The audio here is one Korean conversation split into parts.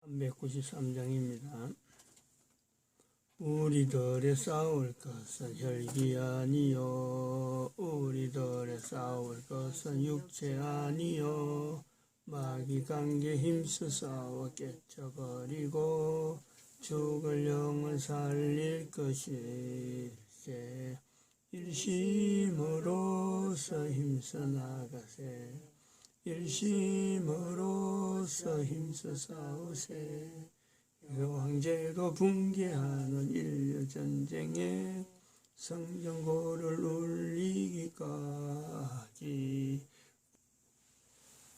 393장입니다. 우리들의 싸울 것은 혈기 아니요 우리들의 싸울 것은 육체 아니요 마귀 관계 힘써 싸워 깨쳐버리고 죽을 영을 살릴 것일세. 일심으로서 힘써 나가세. 일심으로서 힘써 싸우세. 황제도 붕괴하는 인류전쟁에 성전고를 울리기까지.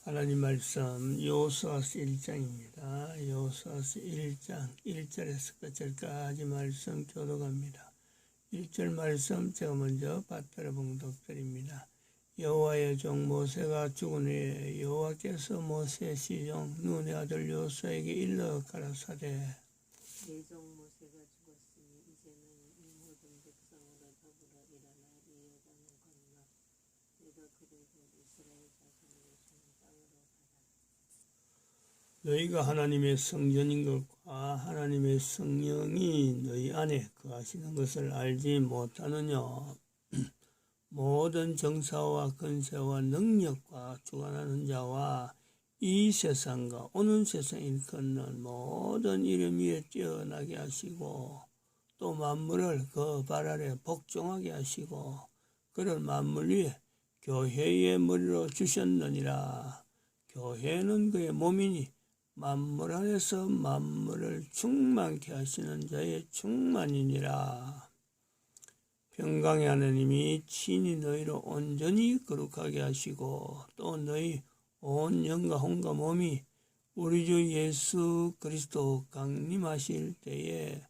하나님 말씀 여호수아서 1장입니다. 여호수아서 1장 1절에서 끝절까지 말씀 교독합니다. 1절 말씀 제가 먼저 받들어 봉독드립니다. 여호와의 종 모세가 죽은 후에 여호와께서 모세 시종 눈의 아들 여호수아에게 일러 가라사대 내 종 모세가 죽었으니 이제는 이 모든 백성으로 더불어 일어나 이 요단을 건너 내가 그리고 이스라엘 자손에게 주는 땅으로 가라. 너희가 하나님의 성전인 것과 하나님의 성령이 너희 안에 거하시는 것을 알지 못하느냐. 모든 정사와 권세와 능력과 주관하는 자와 이 세상과 오는 세상 일컫는 모든 이름 위에 뛰어나게 하시고 또 만물을 그 발 아래 복종하게 하시고 그를 만물 위에 교회의 머리로 주셨느니라. 교회는 그의 몸이니 만물 안에서 만물을 충만케 하시는 자의 충만이니라. 평강의 하나님이 친히 너희를 온전히 거룩하게 하시고 또 너희 온 영과 혼과 몸이 우리 주 예수 그리스도 강림하실 때에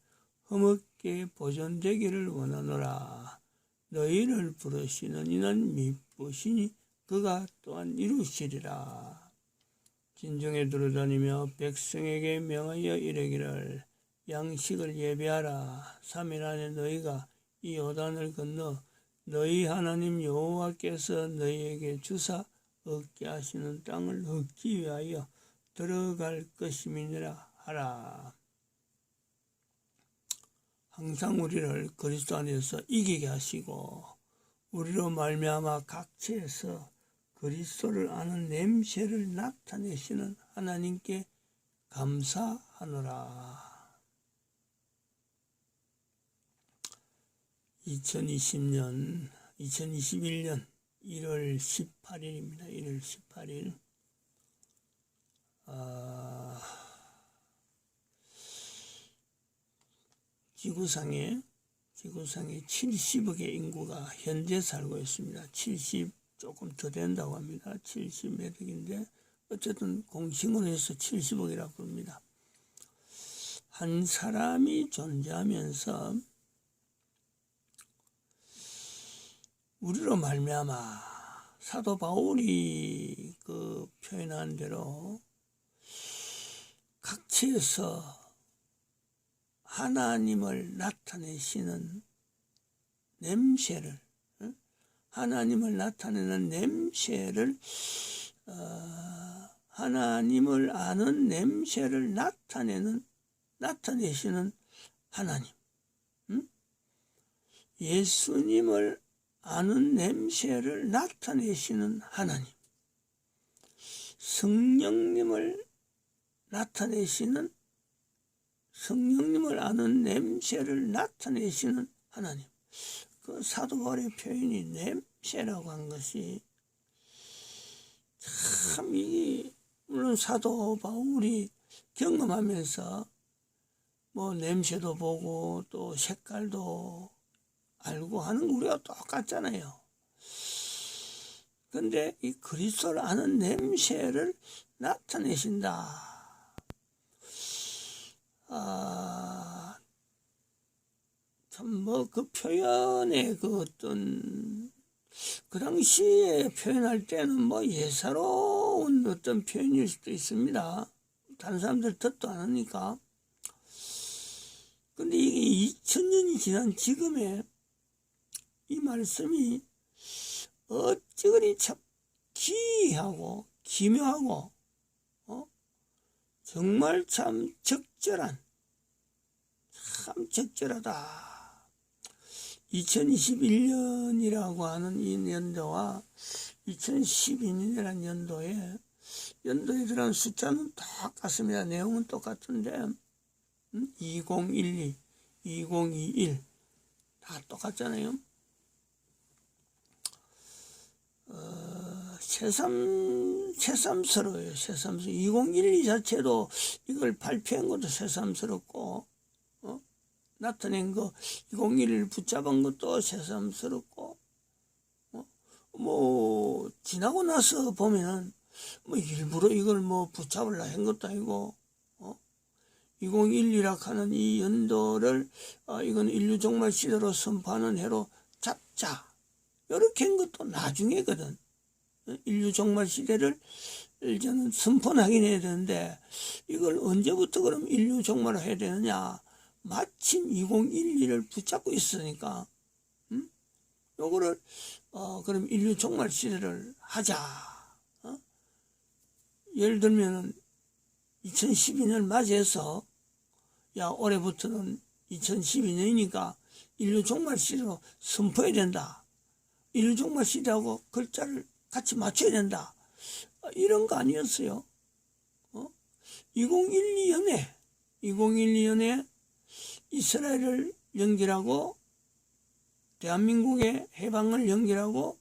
흠없게 보존되기를 원하노라. 너희를 부르시는 이는 미쁘시니 그가 또한 이루시리라. 진중에 두루다니며 백성에게 명하여 이르기를 양식을 예배하라. 3일 안에 너희가 이 요단을 건너 너희 하나님 여호와께서 너희에게 주사 얻게 하시는 땅을 얻기 위하여 들어갈 것임이니라 하라. 항상 우리를 그리스도 안에서 이기게 하시고 우리로 말미암아 각처에서 그리스도를 아는 냄새를 나타내시는 하나님께 감사하노라. 2021년 1월 18일입니다. 1월 18일. 지구상에 70억의 인구가 현재 살고 있습니다. 70 조금 더 된다고 합니다. 70 몇 억인데 어쨌든 공식으로 해서 70억이라고 합니다. 한 사람이 존재하면서 우리로 말미암아 사도 바울이 그 표현한 대로 각처에서 하나님을 나타내시는 냄새를 하나님을 나타내는 냄새를 하나님을 아는 냄새를 나타내시는 하나님, 예수님을 아는 냄새를 나타내시는 하나님, 성령님을 나타내시는 성령님을 아는 냄새를 나타내시는 하나님. 그 사도 바울의 표현이 냄새라고 한 것이 참 이게 물론 사도 바울이 경험하면서 뭐 냄새도 보고 또 색깔도 알고 하는 거 우리가 똑같잖아요. 근데 이 그리스도를 아는 냄새를 나타내신다. 참 뭐 그 표현의 그 어떤 그 당시에 표현할 때는 뭐 예사로운 어떤 표현일 수도 있습니다. 다른 사람들 듣도 않으니까. 근데 이게 2000년이 지난 지금에 이 말씀이 어찌 그리 참 기이하고 기묘하고 정말 참 적절하다. 2021년이라고 하는 이 연도와 2012년이라는 연도에 들어간 숫자는 똑같습니다. 내용은 똑같은데 2012, 2021 다 똑같잖아요. 새삼스러워요. 새삼스러워. 2012 자체도 이걸 발표한 것도 새삼스럽고, 나타낸 거, 2011을 붙잡은 것도 새삼스럽고, 지나고 나서 보면은, 일부러 이걸 붙잡으려 한 것도 아니고, 2012라 하는 이 연도를, 이건 인류 종말 시대로 선포하는 해로 잡자. 이렇게 한 것도 나중에거든. 인류 종말 시대를 저는 선포하긴 해야 되는데, 이걸 언제부터 그럼 인류 종말을 해야 되느냐. 마침 2012를 붙잡고 있으니까, 요거를, 그럼 인류 종말 시대를 하자. 예를 들면은, 2012년 맞이해서, 올해부터는 2012년이니까 인류 종말 시대로 선포해야 된다. 인류 종말 시대하고 글자를 같이 맞춰야 된다. 이런 거 아니었어요. 2012년에 이스라엘을 연결하고 대한민국의 해방을 연결하고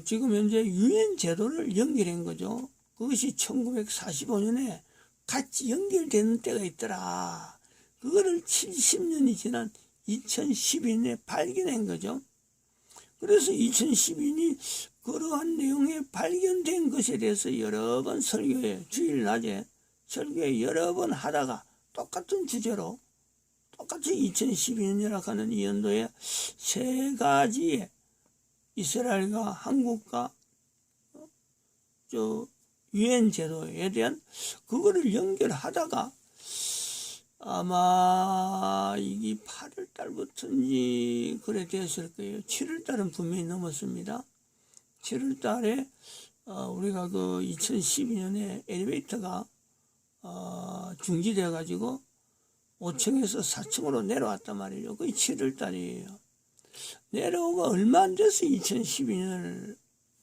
지금 현재 유엔 제도를 연결한 거죠. 그것이 1945년에 같이 연결되는 때가 있더라. 그거를 70년이 지난 2012년에 발견한 거죠. 그래서 2012년이 그러한 내용에 발견된 것에 대해서 여러 번 주일 낮에 설교에 여러 번 하다가 똑같은 주제로 똑같이 2012년이라고 하는 이 연도에 세 가지의 이스라엘과 한국과 유엔 제도에 대한 그거를 연결하다가 아마 이게 8월 달부터인지 그래 됐을 거예요. 7월 달은 분명히 넘었습니다. 7월 달에 우리가 2012년에 엘리베이터가 중지돼 가지고 5층에서 4층으로 내려왔단 말이에요. 그게 7월 달이에요. 내려오고 얼마 안 돼서 2012년을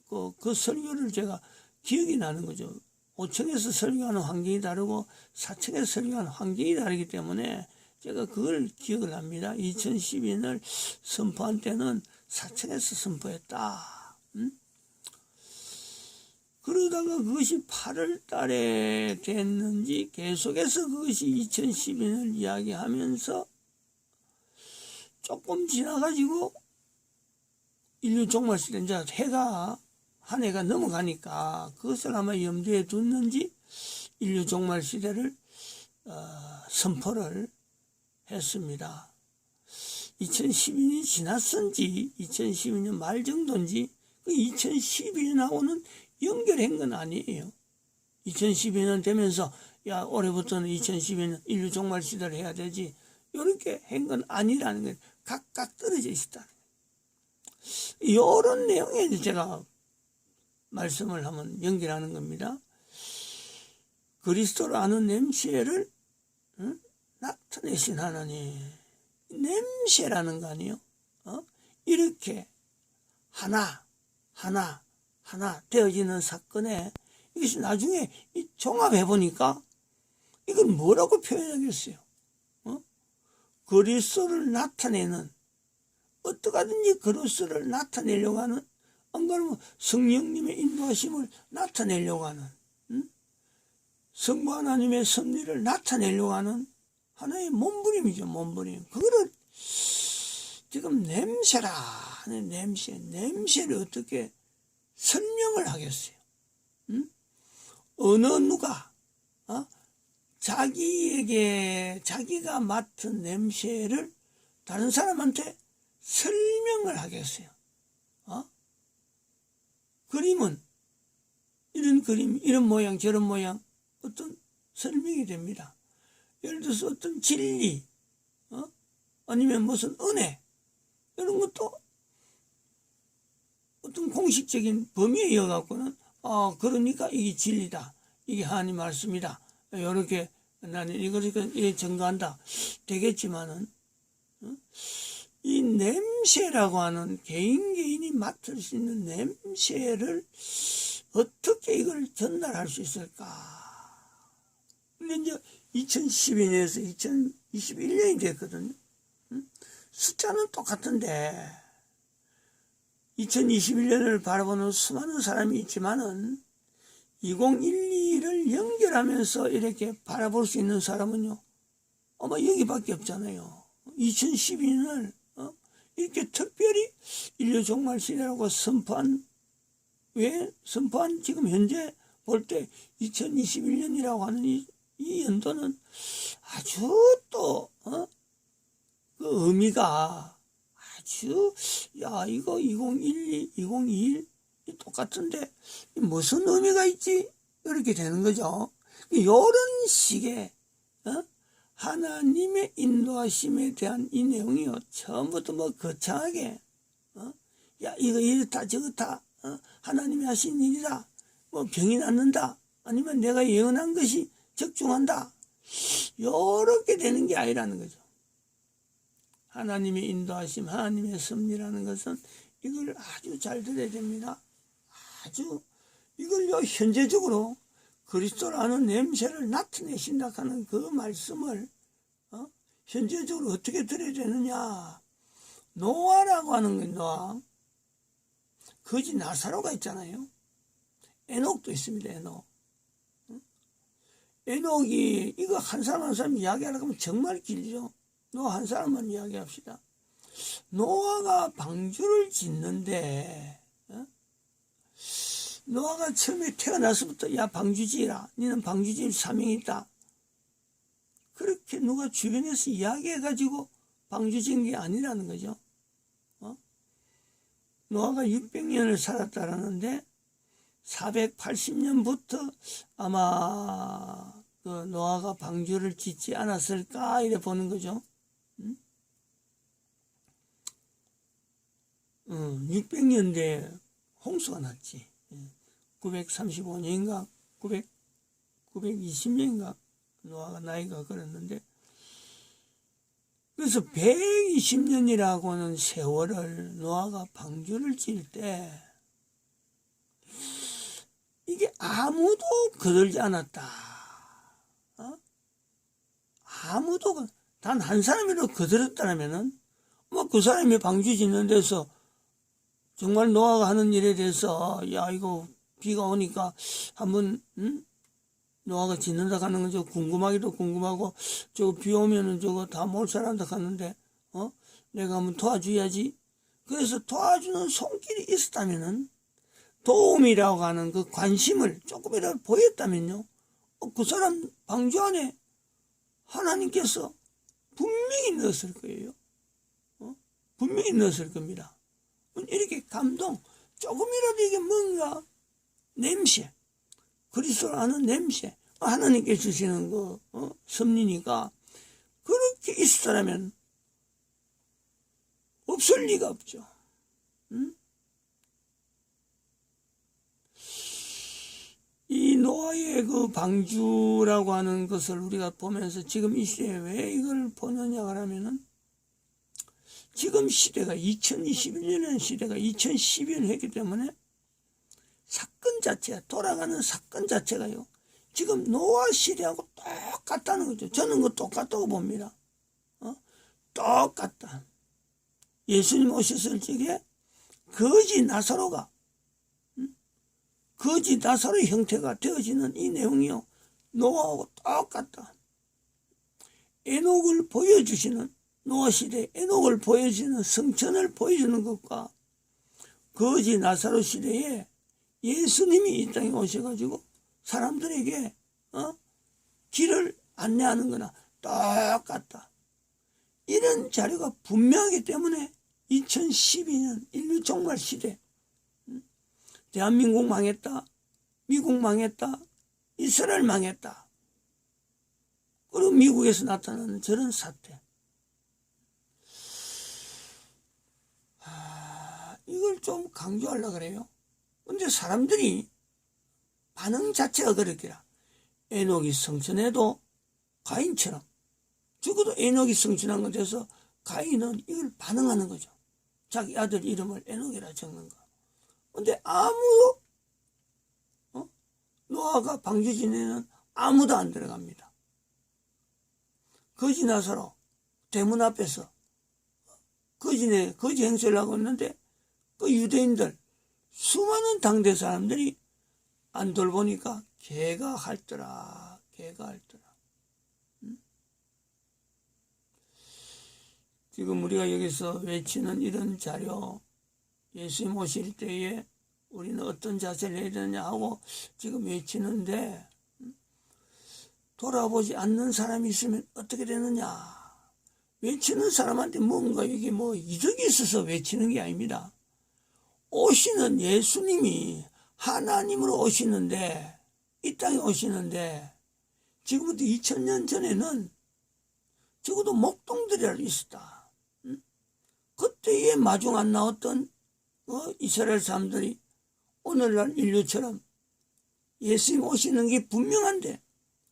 그 설교를 제가 기억이 나는 거죠. 5층에서 설교하는 환경이 다르고 4층에서 설교하는 환경이 다르기 때문에 제가 그걸 기억을 합니다. 2012년을 선포한 때는 4층에서 선포했다. 그러다가 그것이 8월 달에 됐는지 계속해서 그것이 2012년을 이야기하면서 조금 지나가지고 인류 종말 시대 이제 한 해가 넘어가니까 그것을 아마 염두에 뒀는지 인류 종말 시대를 선포를 했습니다. 2012년이 지났은지 2012년 말 정도인지 그 2012년하고는 연결한 건 아니에요. 2012년 되면서 올해부터는 2012년 인류 종말 시대를 해야 되지 이렇게 한 건 아니라는 거예요. 각각 떨어져 있었다. 이런 내용에 제가 말씀을 하면 연결하는 겁니다. 그리스도를 아는 냄새를 나타내신 하나님. 냄새라는 거 아니에요? 이렇게 하나 되어지는 사건에 이것이 나중에 종합해 보니까 이건 뭐라고 표현하겠어요? 그리스도를 나타내는 어떻게든지 그리스도를 나타내려고 하는 안 그러면 성령님의 인도하심을 나타내려고 하는 성부 하나님의 섭리를 나타내려고 하는 하나의 몸부림이죠. 몸부림. 그거를 지금 냄새라 하는 냄새를 어떻게 설명을 하겠어요? 어느 누가 자기가 맡은 냄새를 다른 사람한테 설명을 하겠어요. 그림은 이런 그림, 이런 모양, 저런 모양 어떤 설명이 됩니다. 예를 들어서 어떤 진리, 아니면 무슨 은혜 이런 것도 어떤 공식적인 범위에 이어갖고는 그러니까 이게 진리다. 이게 하나님 말씀이다. 이렇게 나는 이렇게 증거한다. 되겠지만은, 이 냄새라고 하는 개인이 맡을 수 있는 냄새를 어떻게 이걸 전달할 수 있을까? 근데 이제 2012년에서 2021년이 됐거든요. 숫자는 똑같은데 2021년을 바라보는 수많은 사람이 있지만은 2012를 연결하면서 이렇게 바라볼 수 있는 사람은요, 아마 여기밖에 없잖아요. 2012년을 이렇게 특별히 인류 종말 시대라고 선포한 지금 현재 볼 때 2021년이라고 하는 이 연도는 아주 또 그 의미가 아주 이거 2012, 2021 똑같은데 무슨 의미가 있지? 이렇게 되는 거죠. 이런 식의 하나님의 인도하심에 대한 이 내용이요, 처음부터 뭐 거창하게 이거 이렇다 저렇다 하나님이 하신 일이다, 뭐 병이 낫는다, 아니면 내가 예언한 것이 적중한다, 이렇게 되는 게 아니라는 거죠. 하나님의 인도하심, 하나님의 섭리라는 것은 이걸 아주 잘 들어야 됩니다. 아주 이걸요, 현재적으로 그리스도라는 냄새를 나타내신다 하는 그 말씀을 현재적으로 어떻게 들어야 되느냐. 노아라고 하는 건 노아, 거지 나사로가 있잖아요. 에녹도 있습니다. 에녹이 이거 한 사람 한 사람 이야기하려고 하면 정말 길죠. 노아 한 사람만 이야기합시다. 노아가 방주를 짓는데 노아가 처음에 태어나서부터 야 방주 지으라, 니는 방주 지을 사명이 있다, 그렇게 누가 주변에서 이야기해가지고 방주 지은 게 아니라는 거죠. 노아가 600년을 살았다라는데 480년부터 아마 그 노아가 방주를 짓지 않았을까 이래 보는 거죠. 600년대에 홍수가 났지. 935년인가 920년인가 노아가 나이가 그랬는데, 그래서 120년이라고 하는 세월을 노아가 방주를 지을 때 이게 아무도 거들지 않았다. 아무도 단 한 사람이라도 거들었다면은 뭐 그 사람이 방주 짓는 데서 정말 노아가 하는 일에 대해서 야 이거 비가 오니까 한번 노아가 짓는다 하는 건 저 궁금하기도 궁금하고, 저거 비 오면은 저거 다 몰살한다 하는데 내가 한번 도와줘야지. 그래서 도와주는 손길이 있었다면은, 도움이라고 하는 그 관심을 조금이라도 보였다면요, 그 사람 방주 안에 하나님께서 분명히 넣었을 거예요. 분명히 넣었을 겁니다. 이렇게 감동, 조금이라도 이게 뭔가 냄새, 그리스도라는 냄새, 하나님께 주시는 그 섭리니까 그렇게 있었다면 없을 리가 없죠. 이 노아의 그 방주라고 하는 것을 우리가 보면서 지금 이 시대에 왜 이걸 보느냐 하면은, 지금 시대가 2021년 시대가 2012년 했기 때문에 사건 자체가, 돌아가는 사건 자체가요, 지금 노아 시대하고 똑같다는 거죠. 저는 그 똑같다고 봅니다. 똑같다. 예수님 오셨을 적에 거지 나사로가 거지 나사로의 형태가 되어지는 이 내용이요, 노아하고 똑같다. 에녹을 보여주시는, 노아 시대 에녹을 보여주는 성천을 보여주는 것과 거지 나사로 시대에 예수님이 이 땅에 오셔가지고 사람들에게 길을 안내하는 거나 똑같다. 이런 자료가 분명하기 때문에 2012년 인류 종말 시대, 대한민국 망했다, 미국 망했다, 이스라엘 망했다, 그리고 미국에서 나타나는 저런 사태, 이걸 좀 강조하려고 그래요. 근데 사람들이 반응 자체가 그렇게라. 에녹이 성천해도 가인처럼 적어도 에녹이 성천한 것에서 가인은 이걸 반응하는 거죠. 자기 아들 이름을 에녹이라 적는 거. 근데 노아가 방주 지내는 아무도 안 들어갑니다. 거지 나사로 대문 앞에서 거지 행세를 하고 있는데 그 유대인들 수많은 당대 사람들이 안 돌보니까 개가 핥더라. 지금 우리가 여기서 외치는 이런 자료, 예수님 오실 때에 우리는 어떤 자세를 해야 되느냐 하고 지금 외치는데 돌아보지 않는 사람이 있으면 어떻게 되느냐. 외치는 사람한테 뭔가 이게 이득이 있어서 외치는 게 아닙니다. 오시는 예수님이 하나님으로 오시는데, 이 땅에 오시는데, 지금부터 2000년 전에는 적어도 목동들이라도 있었다. 그때에 마중 안 나왔던 이스라엘 사람들이 오늘날 인류처럼 예수님 오시는 게 분명한데,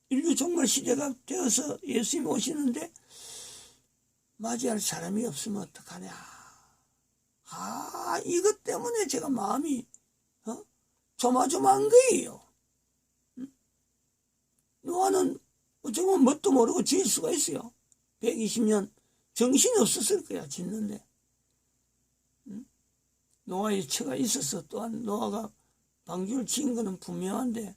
인류 종말 시대가 되어서 예수님 오시는데 맞이할 사람이 없으면 어떡하냐. 이것 때문에 제가 마음이 조마조마한 거예요. 노아는 어쩌면 뭣도 모르고 지을 수가 있어요. 120년 정신이 없었을 거야, 짓는데. 노아의 처가 있어서 또한 노아가 방주를 지은 거는 분명한데,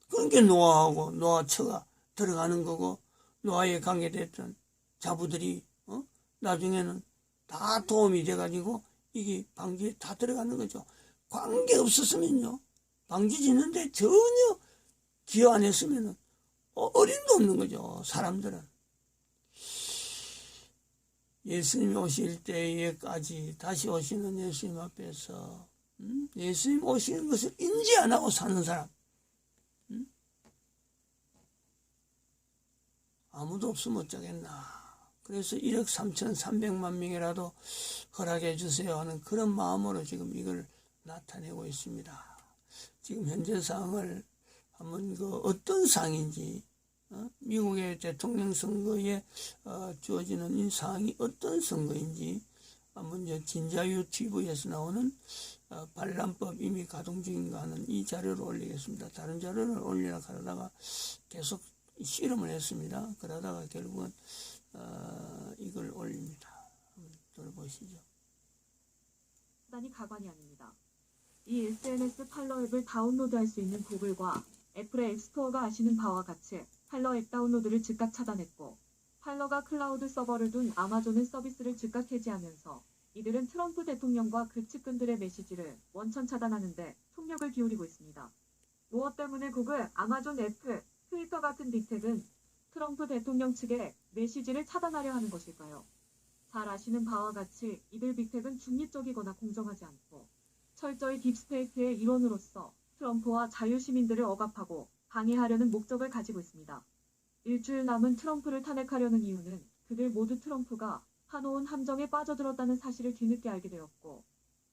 그러니까 노아하고 노아 처가 들어가는 거고, 노아에 관계됐던 자부들이 나중에는 다 도움이 돼가지고 이게 방주에 다 들어가는 거죠. 관계 없었으면요, 방주 짓는데 전혀 기여 안 했으면은 어림도 없는 거죠. 사람들은 예수님이 오실 때에까지 다시 오시는 예수님 앞에서 예수님 오시는 것을 인지 안 하고 사는 사람 아무도 없으면 어쩌겠나. 그래서 1억 3,300만 명이라도 허락해 주세요 하는 그런 마음으로 지금 이걸 나타내고 있습니다. 지금 현재 상황을 한번 어떤 상황인지, 미국의 대통령 선거에 주어지는 이 상황이 어떤 선거인지 한번 진자유 TV에서 나오는 반란법 이미 가동 중인가 하는 이 자료를 올리겠습니다. 다른 자료를 올리려고 하다가 계속 실험을 했습니다. 그러다가 결국은 이걸 올립니다. 한번 들어보시죠. 단이 가관이 아닙니다. 이 SNS 팔러 앱을 다운로드할 수 있는 구글과 애플의 앱스토어가 아시는 바와 같이 팔러 앱 다운로드를 즉각 차단했고, 팔러가 클라우드 서버를 둔 아마존은 서비스를 즉각 해지하면서 이들은 트럼프 대통령과 그 측근들의 메시지를 원천 차단하는데 총력을 기울이고 있습니다. 노어 때문에 구글, 아마존, 애플, 트위터 같은 빅텍은 트럼프 대통령 측의 메시지를 차단하려 하는 것일까요? 잘 아시는 바와 같이 이들 빅텍은 중립적이거나 공정하지 않고 철저히 딥스테이트의 일원으로서 트럼프와 자유시민들을 억압하고 방해하려는 목적을 가지고 있습니다. 일주일 남은 트럼프를 탄핵하려는 이유는 그들 모두 트럼프가 파놓은 함정에 빠져들었다는 사실을 뒤늦게 알게 되었고,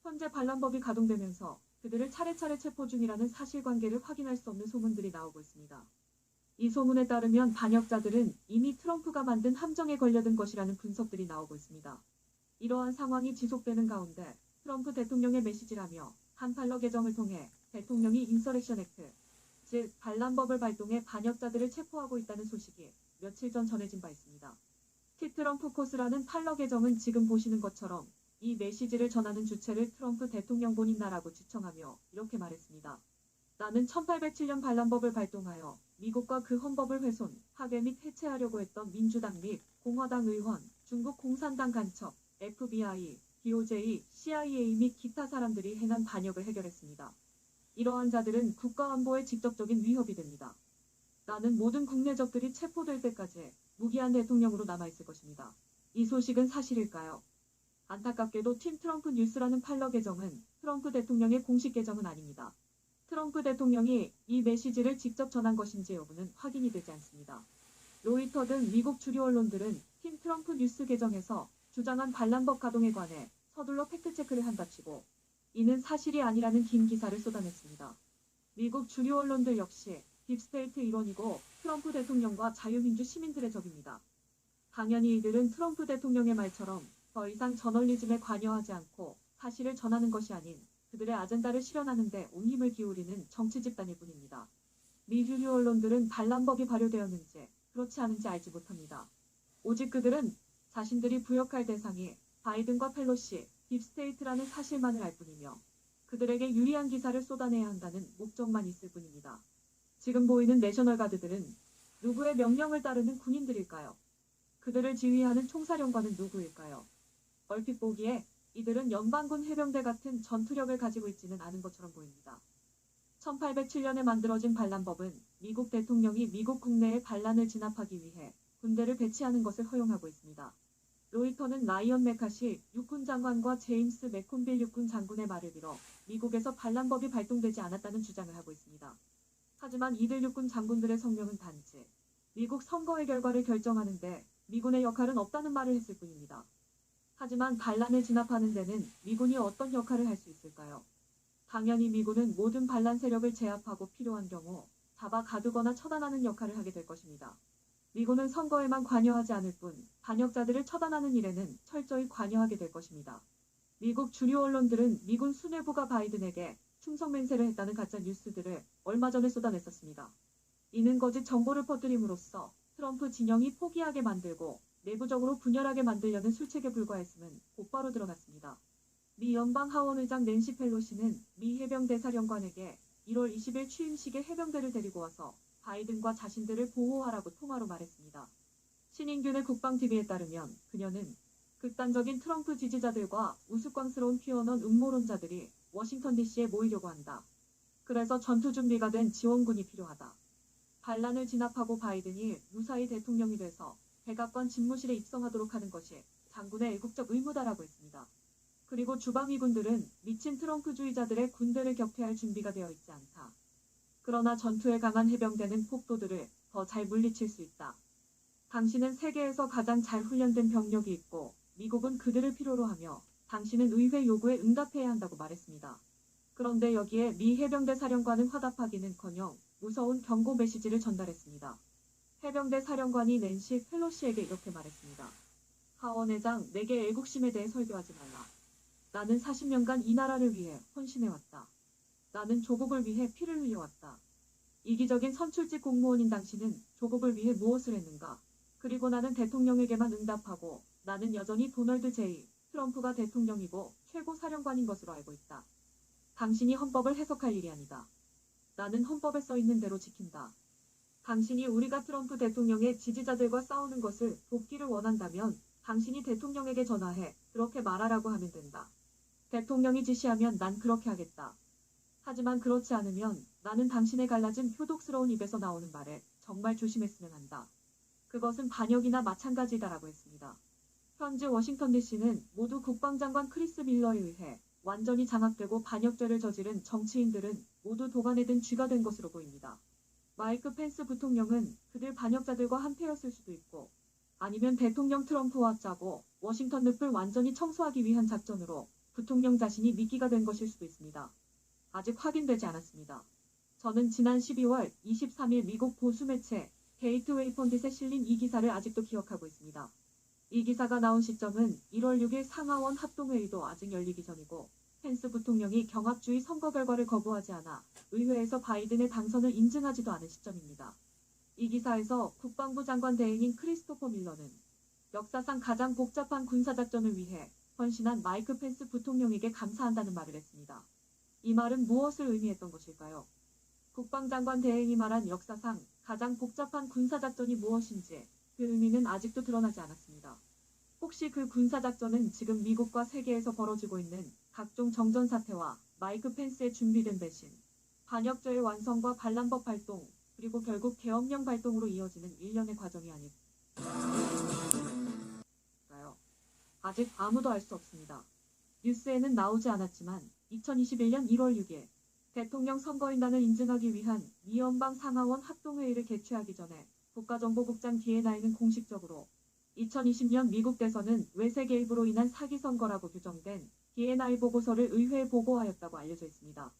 현재 반란법이 가동되면서 그들을 차례차례 체포 중이라는 사실관계를 확인할 수 없는 소문들이 나오고 있습니다. 이 소문에 따르면 반역자들은 이미 트럼프가 만든 함정에 걸려든 것이라는 분석들이 나오고 있습니다. 이러한 상황이 지속되는 가운데 트럼프 대통령의 메시지라며 한 팔러 계정을 통해 대통령이 인서렉션 액트, 즉 반란법을 발동해 반역자들을 체포하고 있다는 소식이 며칠 전 전해진 바 있습니다. 트럼프 코스라는 팔러 계정은 지금 보시는 것처럼 이 메시지를 전하는 주체를 트럼프 대통령 본인나라고 지청하며 이렇게 말했습니다. 나는 1807년 반란법을 발동하여 미국과 그 헌법을 훼손, 파괴 및 해체하려고 했던 민주당 및 공화당 의원, 중국 공산당 간첩, FBI, DOJ, CIA 및 기타 사람들이 행한 반역을 해결했습니다. 이러한 자들은 국가안보에 직접적인 위협이 됩니다. 나는 모든 국내 적들이 체포될 때까지 무기한 대통령으로 남아있을 것입니다. 이 소식은 사실일까요? 안타깝게도 팀 트럼프 뉴스라는 팔러 계정은 트럼프 대통령의 공식 계정은 아닙니다. 트럼프 대통령이 이 메시지를 직접 전한 것인지 여부는 확인이 되지 않습니다. 로이터 등 미국 주류 언론들은 팀 트럼프 뉴스 계정에서 주장한 반란법 가동에 관해 서둘러 팩트체크를 한다치고 이는 사실이 아니라는 긴 기사를 쏟아냈습니다. 미국 주류 언론들 역시 딥스테이트 일원이고 트럼프 대통령과 자유민주 시민들의 적입니다. 당연히 이들은 트럼프 대통령의 말처럼 더 이상 저널리즘에 관여하지 않고 사실을 전하는 것이 아닌 그들의 아젠다를 실현하는 데 온 힘을 기울이는 정치 집단일 뿐입니다. 미 주류 언론들은 반란법이 발효되었는지 그렇지 않은지 알지 못합니다. 오직 그들은 자신들이 부역할 대상이 바이든과 펠로시, 딥스테이트라는 사실만을 알 뿐이며 그들에게 유리한 기사를 쏟아내야 한다는 목적만 있을 뿐입니다. 지금 보이는 내셔널가드들은 누구의 명령을 따르는 군인들일까요? 그들을 지휘하는 총사령관은 누구일까요? 얼핏 보기에 이들은 연방군 해병대 같은 전투력을 가지고 있지는 않은 것처럼 보입니다. 1807년에 만들어진 반란법은 미국 대통령이 미국 국내에 반란을 진압하기 위해 군대를 배치하는 것을 허용하고 있습니다. 로이터는 라이언 메카시 육군 장관과 제임스 맥콘빌 육군 장군의 말을 빌어 미국에서 반란법이 발동되지 않았다는 주장을 하고 있습니다. 하지만 이들 육군 장군들의 성명은 단지 미국 선거의 결과를 결정하는데 미군의 역할은 없다는 말을 했을 뿐입니다. 하지만 반란을 진압하는 데는 미군이 어떤 역할을 할 수 있을까요? 당연히 미군은 모든 반란 세력을 제압하고 필요한 경우 잡아 가두거나 처단하는 역할을 하게 될 것입니다. 미군은 선거에만 관여하지 않을 뿐 반역자들을 처단하는 일에는 철저히 관여하게 될 것입니다. 미국 주류 언론들은 미군 수뇌부가 바이든에게 충성 맹세를 했다는 가짜 뉴스들을 얼마 전에 쏟아냈었습니다. 이는 거짓 정보를 퍼뜨림으로써 트럼프 진영이 포기하게 만들고 내부적으로 분열하게 만들려는 술책에 불과했음은 곧바로 드러났습니다. 미 연방 하원의장 낸시 펠로시는 미 해병대사령관에게 1월 20일 취임식에 해병대를 데리고 와서 바이든과 자신들을 보호하라고 통화로 말했습니다. 신인균의 국방TV에 따르면 그녀는 극단적인 트럼프 지지자들과 우스꽝스러운 퀴어넌 음모론자들이 워싱턴 DC에 모이려고 한다. 그래서 전투 준비가 된 지원군이 필요하다. 반란을 진압하고 바이든이 무사히 대통령이 돼서 백악관 집무실에 입성하도록 하는 것이 장군의 애국적 의무다라고 했습니다. 그리고 주방위군들은 미친 트럼프주의자들의 군대를 격퇴할 준비가 되어 있지 않다. 그러나 전투에 강한 해병대는 폭도들을 더 잘 물리칠 수 있다. 당신은 세계에서 가장 잘 훈련된 병력이 있고 미국은 그들을 필요로 하며 당신은 의회 요구에 응답해야 한다고 말했습니다. 그런데 여기에 미 해병대 사령관은 화답하기는커녕 무서운 경고 메시지를 전달했습니다. 해병대 사령관이 낸시 펠로시에게 이렇게 말했습니다. 하원회장, 내게 애국심에 대해 설교하지 말라. 나는 40년간 이 나라를 위해 헌신해왔다. 나는 조국을 위해 피를 흘려왔다. 이기적인 선출직 공무원인 당신은 조국을 위해 무엇을 했는가? 그리고 나는 대통령에게만 응답하고 나는 여전히 도널드 J. 트럼프가 대통령이고 최고 사령관인 것으로 알고 있다. 당신이 헌법을 해석할 일이 아니다. 나는 헌법에 써있는 대로 지킨다. 당신이 우리가 트럼프 대통령의 지지자들과 싸우는 것을 돕기를 원한다면 당신이 대통령에게 전화해 그렇게 말하라고 하면 된다. 대통령이 지시하면 난 그렇게 하겠다. 하지만 그렇지 않으면 나는 당신의 갈라진 표독스러운 입에서 나오는 말에 정말 조심했으면 한다. 그것은 반역이나 마찬가지다라고 했습니다. 현재 워싱턴 DC는 모두 국방장관 크리스 밀러에 의해 완전히 장악되고 반역죄를 저지른 정치인들은 모두 도관에 든 쥐가 된 것으로 보입니다. 마이크 펜스 부통령은 그들 반역자들과 한패였을 수도 있고 아니면 대통령 트럼프와 짜고 워싱턴 늪을 완전히 청소하기 위한 작전으로 부통령 자신이 미끼가 된 것일 수도 있습니다. 아직 확인되지 않았습니다. 저는 지난 12월 23일 미국 보수 매체 게이트웨이 펀딧에 실린 이 기사를 아직도 기억하고 있습니다. 이 기사가 나온 시점은 1월 6일 상하원 합동회의도 아직 열리기 전이고 펜스 부통령이 경합주의 선거 결과를 거부하지 않아 의회에서 바이든의 당선을 인증하지도 않은 시점입니다. 이 기사에서 국방부 장관 대행인 크리스토퍼 밀러는 역사상 가장 복잡한 군사작전을 위해 헌신한 마이크 펜스 부통령에게 감사한다는 말을 했습니다. 이 말은 무엇을 의미했던 것일까요? 국방장관 대행이 말한 역사상 가장 복잡한 군사작전이 무엇인지 그 의미는 아직도 드러나지 않았습니다. 혹시 그 군사작전은 지금 미국과 세계에서 벌어지고 있는 각종 정전 사태와 마이크 펜스의 준비된 배신, 반역죄의 완성과 반란법 발동, 그리고 결국 계엄령 발동으로 이어지는 일련의 과정이 아닐까요? 아직 아무도 알 수 없습니다. 뉴스에는 나오지 않았지만 2021년 1월 6일 대통령 선거인단을 인증하기 위한 미 연방 상하원 합동회의를 개최하기 전에 국가정보국장 DNI는 공식적으로 2020년 미국 대선은 외세 개입으로 인한 사기 선거라고 규정된 DNI 보고서를 의회에 보고하였다고 알려져 있습니다.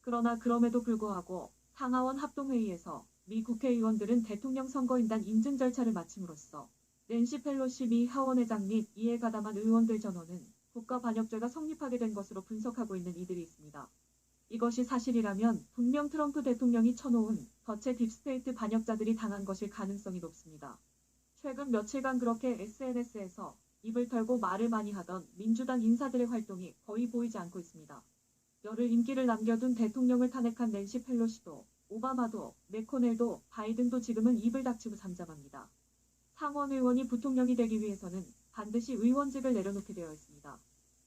그러나 그럼에도 불구하고 상하원 합동회의에서 미 국회의원들은 대통령 선거인단 인증 절차를 마침으로써 낸시 펠로시 미 하원의장 및 이에 가담한 의원들 전원은 국가반역죄가 성립하게 된 것으로 분석하고 있는 이들이 있습니다. 이것이 사실이라면 분명 트럼프 대통령이 쳐놓은 덫에 딥스테이트 반역자들이 당한 것일 가능성이 높습니다. 최근 며칠간 그렇게 SNS에서 입을 털고 말을 많이 하던 민주당 인사들의 활동이 거의 보이지 않고 있습니다. 열흘 임기를 남겨둔 대통령을 탄핵한 낸시 펠로시도, 오바마도, 맥코넬도, 바이든도 지금은 입을 닥치고 잠잠합니다. 상원 의원이 부통령이 되기 위해서는 반드시 의원직을 내려놓게 되어 있습니다.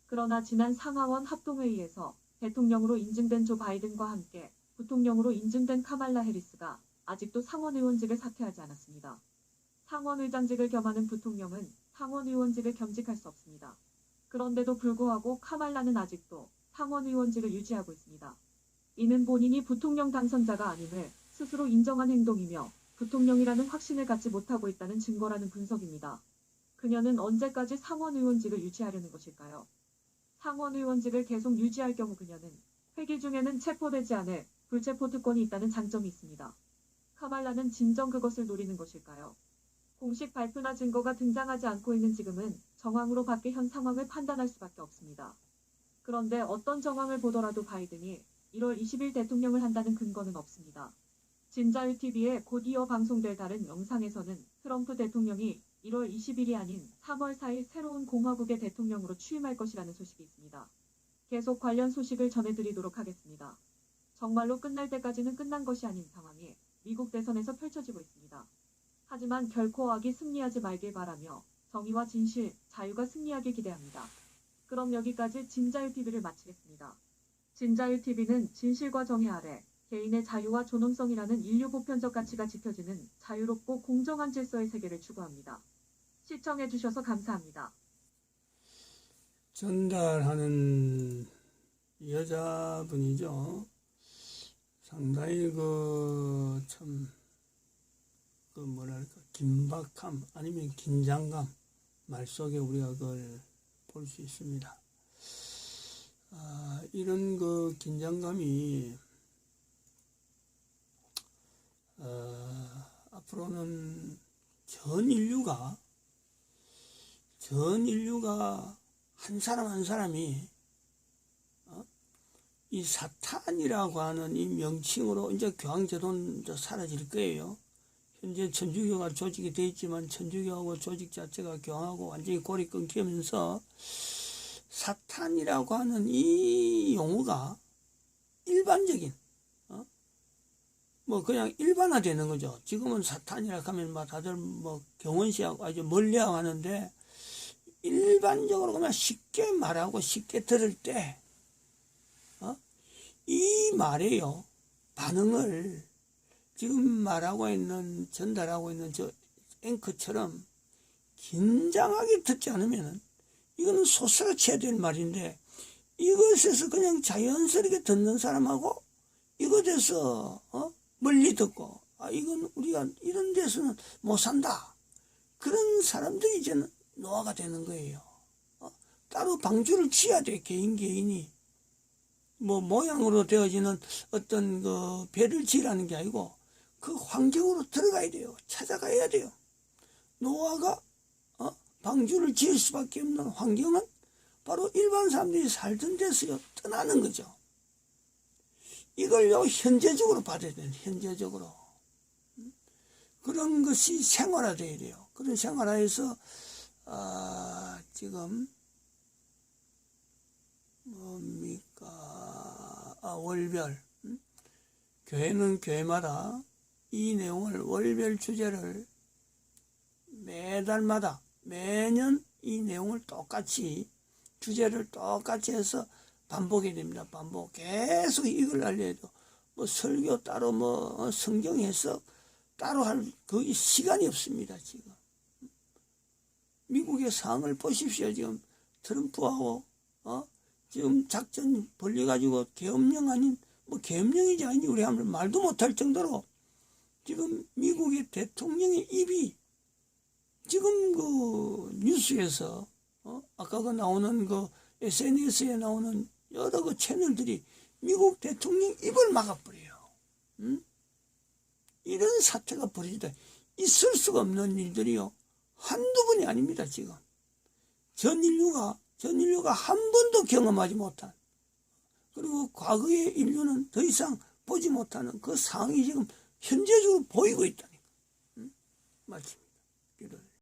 그러나 지난 상하원 합동회의에서 대통령으로 인증된 조 바이든과 함께 부통령으로 인증된 카말라 해리스가 아직도 상원 의원직을 사퇴하지 않았습니다. 상원 의장직을 겸하는 부통령은 상원 의원직을 겸직할 수 없습니다. 그런데도 불구하고 카말라는 아직도 상원 의원직을 유지하고 있습니다. 이는 본인이 부통령 당선자가 아님을 스스로 인정한 행동이며 부통령이라는 확신을 갖지 못하고 있다는 증거라는 분석입니다. 그녀는 언제까지 상원 의원직을 유지하려는 것일까요? 상원 의원직을 계속 유지할 경우 그녀는 회기 중에는 체포되지 않을 불체포 특권이 있다는 장점이 있습니다. 카말라는 진정 그것을 노리는 것일까요? 공식 발표나 증거가 등장하지 않고 있는 지금은 정황으로 밖에 현 상황을 판단할 수밖에 없습니다. 그런데 어떤 정황을 보더라도 바이든이 1월 20일 대통령을 한다는 근거는 없습니다. 진자유TV에 곧 이어 방송될 다른 영상에서는 트럼프 대통령이 1월 20일이 아닌 3월 4일 새로운 공화국의 대통령으로 취임할 것이라는 소식이 있습니다. 계속 관련 소식을 전해드리도록 하겠습니다. 정말로 끝날 때까지는 끝난 것이 아닌 상황이 미국 대선에서 펼쳐지고 있습니다. 하지만 결코 악이 승리하지 말길 바라며 정의와 진실, 자유가 승리하길 기대합니다. 그럼 여기까지 진자유TV를 마치겠습니다. 진자유TV는 진실과 정의 아래 개인의 자유와 존엄성이라는 인류 보편적 가치가 지켜지는 자유롭고 공정한 질서의 세계를 추구합니다. 시청해주셔서 감사합니다. 전달하는 여자분이죠. 상당히 긴박함 아니면 긴장감 말 속에 우리가 그걸 볼 수 있습니다. 이런 긴장감이 앞으로는 전 인류가 한 사람 한 사람이 이 사탄이라고 하는 이 명칭으로 이제 교황제도는 이제 사라질 거예요. 현재 천주교가 조직이 되어 있지만 천주교하고 조직 자체가 교황하고 완전히 골이 끊기면서 사탄이라고 하는 이 용어가 일반적인 그냥 일반화되는 거죠. 지금은 사탄이라고 하면 다들 경원시하고 아주 멀리하고 하는데 일반적으로 그냥 쉽게 말하고 쉽게 들을 때 이 말에요 반응을 지금 말하고 있는 전달하고 있는 저 앵커처럼 긴장하게 듣지 않으면 이거는 소스라쳐야 될 말인데 이것에서 그냥 자연스럽게 듣는 사람하고 이것에서 멀리 듣고 이건 우리가 이런 데서는 못 산다 그런 사람들이 이제는 노화가 되는 거예요. 따로 방주를 치야 돼. 개인이 모양으로 되어지는 어떤 배를 지으라는 게 아니고 그 환경으로 들어가야 돼요. 찾아가야 돼요. 노아가 방주를 지을 수밖에 없는 환경은 바로 일반 사람들이 살던 데서 떠나는 거죠. 이걸요 현재적으로 받아야 돼요. 현재적으로 그런 것이 생활화돼야 돼요. 그런 생활화에서 지금 월별 교회는 교회마다 이 내용을 월별 주제를 매달마다 매년 이 내용을 똑같이 주제를 똑같이 해서 반복해야 됩니다. 반복 계속 이걸 알려야 돼요. 설교 따로 성경 해석 따로 할 그 시간이 없습니다. 지금 미국의 상황을 보십시오. 지금 트럼프하고 지금 작전 벌려가지고 계엄령 아닌 계엄령이지 아닌지 우리 한번 말도 못할 정도로 지금 미국의 대통령의 입이 지금 뉴스에서 아까 나오는 SNS에 나오는 여러 채널들이 미국 대통령 입을 막아버려요. 이런 사태가 벌어지다. 있을 수가 없는 일들이요. 한두 번이 아닙니다, 지금. 전 인류가 한 번도 경험하지 못한, 그리고 과거의 인류는 더 이상 보지 못하는 그 상황이 지금 현재적으로 보이고 있다니까. 마칩니다. 기도해.